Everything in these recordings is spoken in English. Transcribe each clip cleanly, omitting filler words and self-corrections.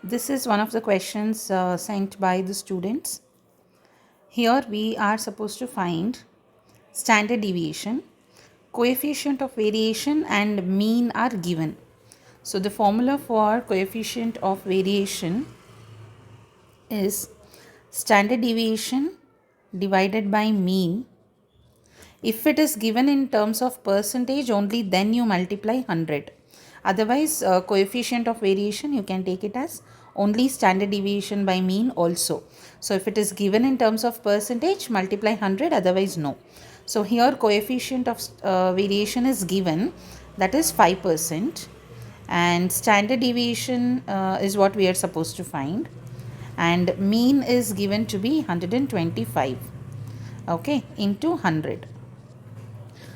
This is one of the questions sent by the students. Here we are supposed to find standard deviation, coefficient of variation and mean are given. So the formula for coefficient of variation is standard deviation divided by mean. If it is given in terms of percentage only, then you multiply 100. Otherwise, coefficient of variation, you can take it as only standard deviation by mean also. So if it is given in terms of percentage, multiply 100, otherwise no. So here coefficient of variation is given, that is 5%, and standard deviation is what we are supposed to find, and mean is given to be 125, okay, into 100.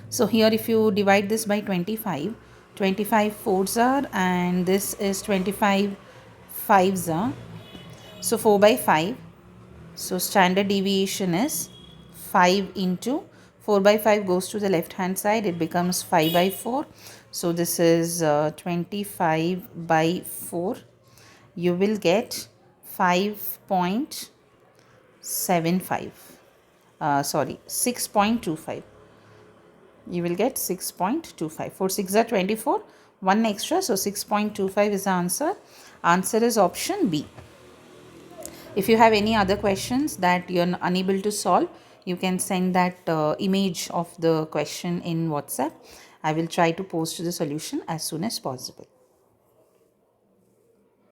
So here if you divide this by 25, 25 fours are, and this is 25 fives are, so 4 by 5. So standard deviation is 5 into 4 by 5 goes to the left hand side, it becomes 5 by 4. So this is 25 by 4. You will get 5.75. 6.25. You will get 6.25. 4 6 are 24, 1 extra, so 6.25 is the answer. Answer is option B. If you have any other questions that you are unable to solve, you can send that image of the question in WhatsApp. I will try to post the solution as soon as possible.